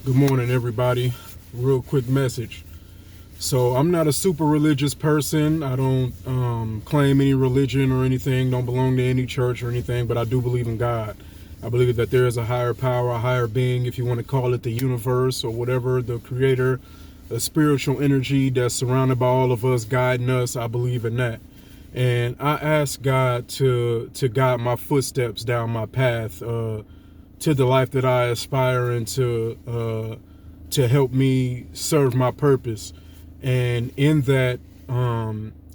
Good morning, everybody. Real quick message. So I'm not a super religious person. I don't claim any religion or anything. Don't belong to any church or anything. But I do believe in God. I believe that there is a higher power, a higher being, if you want to call it the universe or whatever, the creator, a spiritual energy that's surrounded by all of us, guiding us. I believe in that. And I ask God to guide my footsteps down my path to the life that I aspire and to help me serve my purpose. And in that,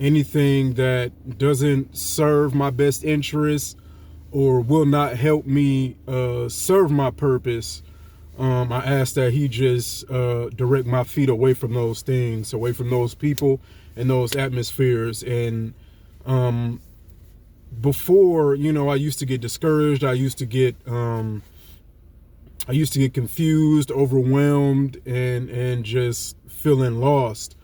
anything that doesn't serve my best interests or will not help me serve my purpose, I ask that he just direct my feet away from those things, away from those people and those atmospheres. And before, I used to get discouraged. I used to get confused, overwhelmed, and just feeling lost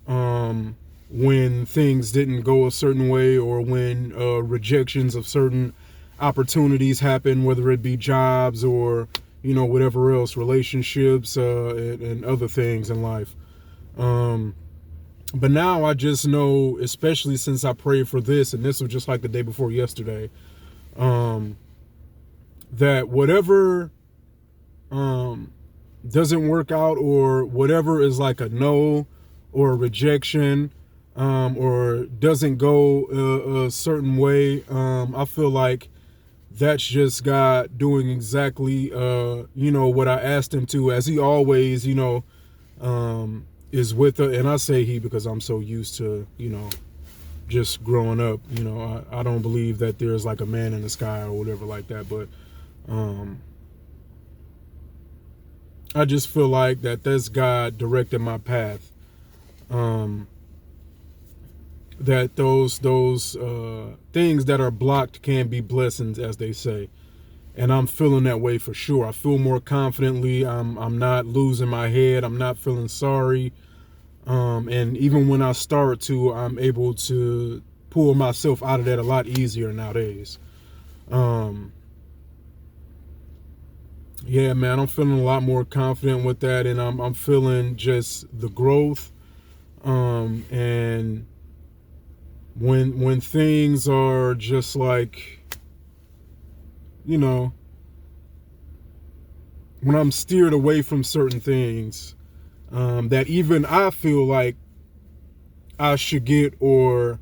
when things didn't go a certain way, or when rejections of certain opportunities happen, whether it be jobs or whatever else, relationships and other things in life. But now I just know, especially since I prayed for this, and this was just like the day before yesterday, that whatever doesn't work out, or whatever is like a no or a rejection, or doesn't go a certain way, I feel like that's just God doing exactly what I asked him to, as he always is with us. And I say he because I'm so used to just growing up. I don't believe that there's like a man in the sky or whatever like that, but I just feel like that's God directing my path. That those things that are blocked can be blessings, as they say. And I'm feeling that way for sure. I feel more confidently. I'm not losing my head. I'm not feeling sorry. And even when I start to, I'm able to pull myself out of that a lot easier nowadays. Yeah, man, I'm feeling a lot more confident with that, and I'm feeling just the growth. And when things are just like, when I'm steered away from certain things, that even I feel like I should get, or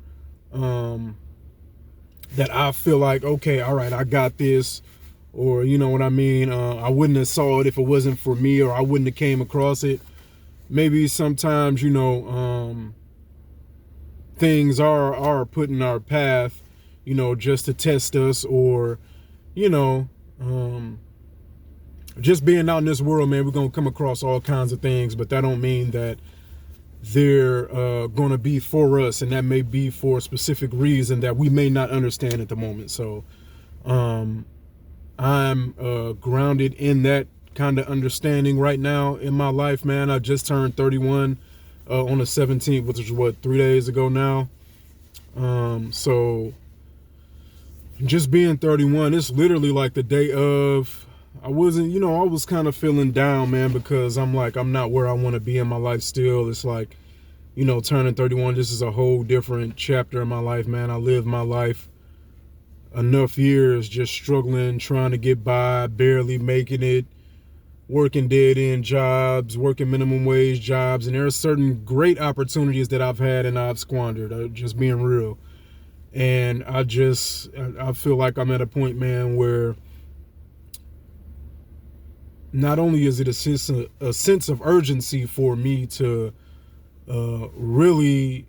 that I feel like, okay, all right, I got this, or you know what I mean? I wouldn't have saw it if it wasn't for me, or I wouldn't have came across it. Maybe sometimes, things are put in our path, just to test us, or, just being out in this world, man, we're going to come across all kinds of things, but that don't mean that they're going to be for us, and that may be for a specific reason that we may not understand at the moment. So I'm grounded in that kind of understanding right now in my life, man. I just turned 31 on the 17th, which is what, 3 days ago now. So just being 31, it's literally like the day of. I wasn't, I was kind of feeling down, man, because I'm like, I'm not where I want to be in my life still. It's like, turning 31, this is a whole different chapter in my life, man. I lived my life enough years just struggling, trying to get by, barely making it, working dead-end jobs, working minimum wage jobs, and there are certain great opportunities that I've had and I've squandered, just being real. And I feel like I'm at a point, man, where not only is it a sense of urgency for me to really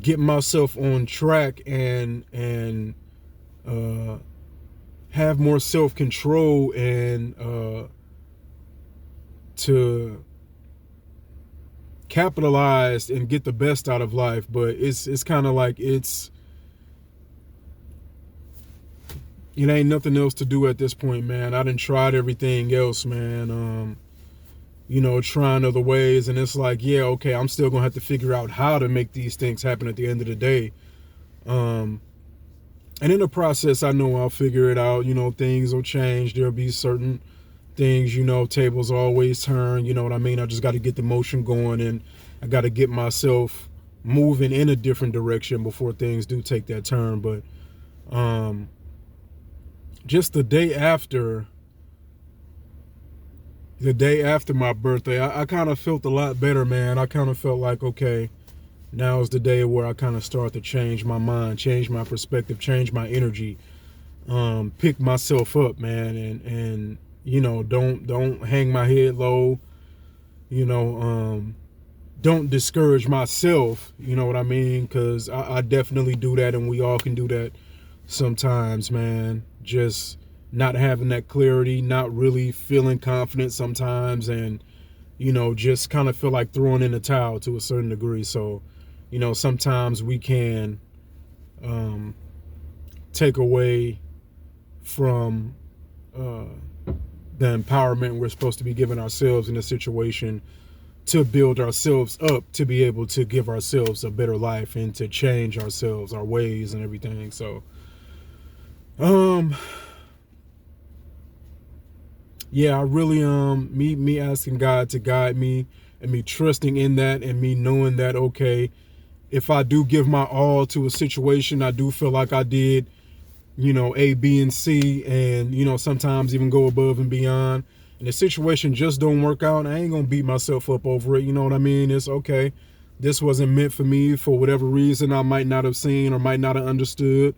get myself on track and have more self-control, and to capitalize and get the best out of life, but it's kind of like it ain't nothing else to do at this point, man. I done tried everything else, man. Trying other ways, and it's like, yeah, okay, I'm still gonna have to figure out how to make these things happen at the end of the day. And in the process, I know I'll figure it out. Things will change. There'll be certain things, you know, tables always turn, you know what I mean? I just got to get the motion going, and I got to get myself moving in a different direction before things do take that turn. But just the day after my birthday, I kind of felt a lot better, man. I kind of felt like, okay, now is the day where I kind of start to change my mind, change my perspective, change my energy, pick myself up, man, and you know, don't hang my head low, you know, don't discourage myself, you know what I mean? Because I definitely do that, and we all can do that sometimes, man. Just not having that clarity, not really feeling confident sometimes, and, you know, just kind of feel like throwing in the towel to a certain degree. So, you know, sometimes we can take away from the empowerment we're supposed to be giving ourselves in a situation to build ourselves up, to be able to give ourselves a better life and to change ourselves, our ways and everything. So, yeah, I really, me asking God to guide me, and me trusting in that, and me knowing that, okay, if I do give my all to a situation, I do feel like I did, you know, A, B, and C, and, you know, sometimes even go above and beyond, and the situation just don't work out, I ain't gonna beat myself up over it, you know what I mean? It's okay. This wasn't meant for me for whatever reason I might not have seen or might not have understood.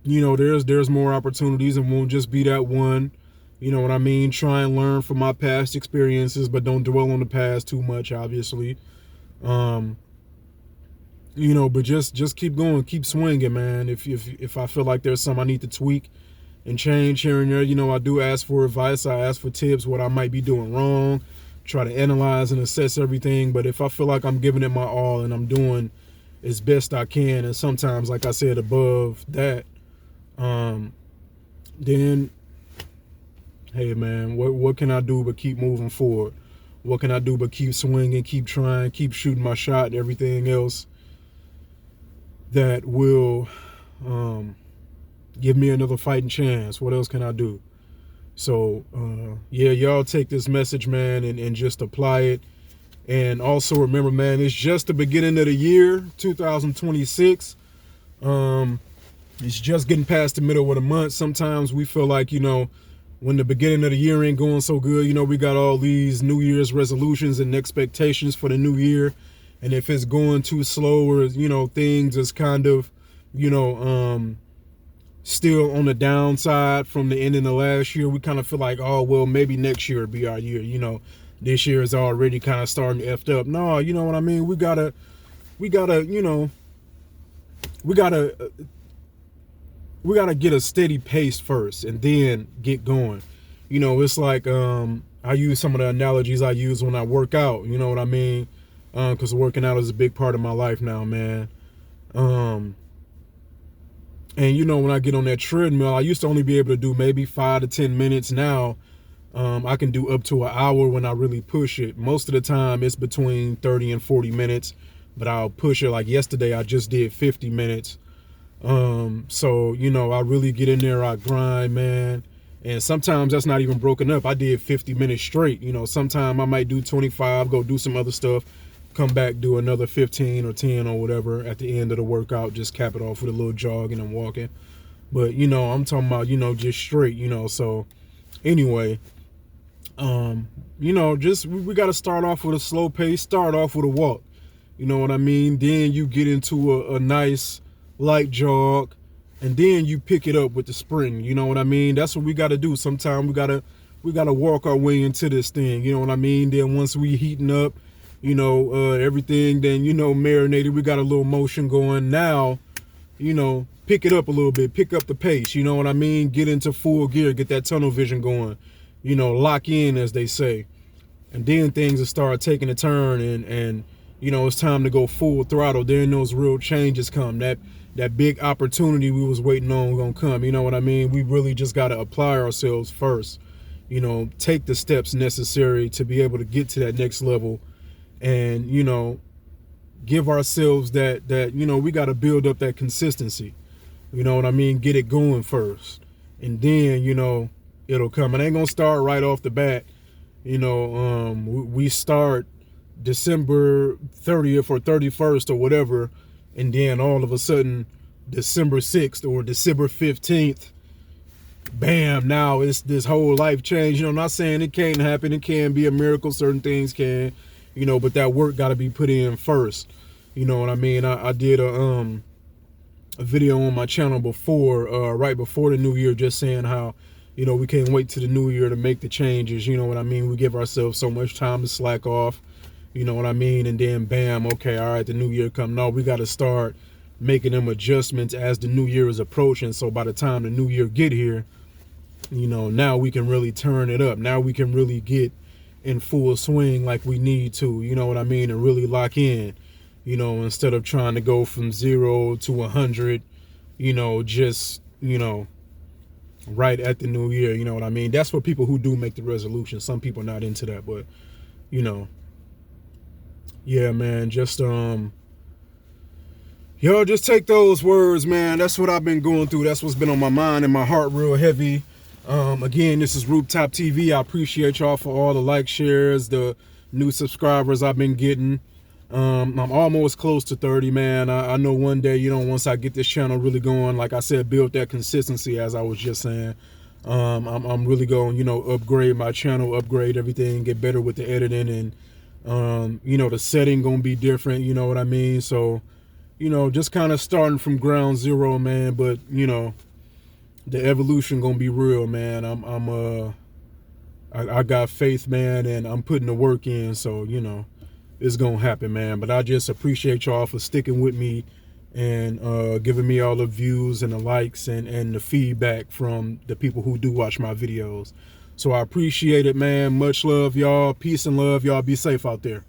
You know, there's more opportunities, and won't just be that one. You know what I mean? Try and learn from my past experiences, but don't dwell on the past too much, obviously. You know, but just keep going, keep swinging, man. If I feel like there's something I need to tweak and change here and there, you know, I do ask for advice. I ask for tips, what I might be doing wrong, try to analyze and assess everything. But if I feel like I'm giving it my all and I'm doing as best I can, and sometimes, like I said, above that, then, hey, man, what can I do but keep moving forward? What can I do but keep swinging, keep trying, keep shooting my shot, and everything else that will give me another fighting chance? What else can I do? So, yeah, y'all take this message, man, and just apply it. And also remember, man, it's just the beginning of the year, 2026. It's just getting past the middle of the month. Sometimes we feel like, you know, when the beginning of the year ain't going so good, you know, we got all these New Year's resolutions and expectations for the new year. And if it's going too slow, or, you know, things is kind of, you know, still on the downside from the end of the last year, we kind of feel like, oh, well, maybe next year will be our year. You know, this year is already kind of starting to effed up. No, you know what I mean? We gotta, you know, we gotta get a steady pace first and then get going. You know, it's like, I use some of the analogies I use when I work out, you know what I mean? Because working out is a big part of my life now, man. And you know, when I get on that treadmill, I used to only be able to do maybe 5 to 10 minutes. Now, I can do up to an hour when I really push it. Most of the time it's between 30 and 40 minutes, but I'll push it. Like yesterday, I just did 50 minutes. So, you know, I really get in there, I grind, man. And sometimes that's not even broken up. I did 50 minutes straight. You know, sometime I might do 25, go do some other stuff, come back, do another 15 or 10 or whatever at the end of the workout, just cap it off with a little jogging and walking. But, you know, I'm talking about, you know, just straight, you know. So anyway, you know, just we got to start off with a slow pace, start off with a walk. You know what I mean? Then you get into a nice light jog, and then you pick it up with the sprint. You know what I mean? That's what we got to do. Sometimes we got to walk our way into this thing. You know what I mean? Then once we heating up, you know, everything, then, you know, marinated, we got a little motion going. Now, you know, pick it up a little bit, pick up the pace. You know what I mean? Get into full gear, get that tunnel vision going. You know, lock in, as they say. And then things will start taking a turn, and you know, it's time to go full throttle. Then those real changes come. That big opportunity we was waiting on gonna come. You know what I mean? We really just gotta apply ourselves first. You know, take the steps necessary to be able to get to that next level, and, you know, give ourselves that you know, we gotta build up that consistency. You know what I mean? Get it going first, and then, you know, it'll come. It ain't gonna start right off the bat. You know, we start December 30th or 31st or whatever, and then all of a sudden December 6th or December 15th, bam, now it's this whole life change. You know, I'm not saying it can't happen. It can be a miracle. Certain things can, you know, but that work got to be put in first. You know what I mean? I did a video on my channel before, right before the new year, just saying how, you know, we can't wait to the new year to make the changes. You know what I mean? We give ourselves so much time to slack off. You know what I mean? And then bam, okay, all right, the new year come. No, we got to start making them adjustments as the new year is approaching. So by the time the new year get here, you know, now we can really turn it up. Now we can really get in full swing like we need to, you know what I mean? And really lock in, you know, instead of trying to go from 0 to 100, you know, just, you know, right at the new year, you know what I mean? That's for people who do make the resolution. Some people are not into that, but, you know, yeah, man, just, yo, just take those words, man. That's what I've been going through. That's what's been on my mind and my heart real heavy. Again, this is Rooftop TV. I appreciate y'all for all the likes, shares, the new subscribers I've been getting. I'm almost close to 30, man. I know one day, you know, once I get this channel really going, like I said, build that consistency, as I was just saying. I'm really going, you know, upgrade my channel, upgrade everything, get better with the editing, and, you know, the setting gonna be different, you know what I mean? So, you know, just kind of starting from ground zero, man. But, you know, the evolution gonna be real, man. I got faith, man, and I'm putting the work in, so, you know, it's gonna happen, man. But I just appreciate y'all for sticking with me and giving me all the views and the likes and the feedback from the people who do watch my videos. So I appreciate it, man. Much love, y'all. Peace and love. Y'all be safe out there.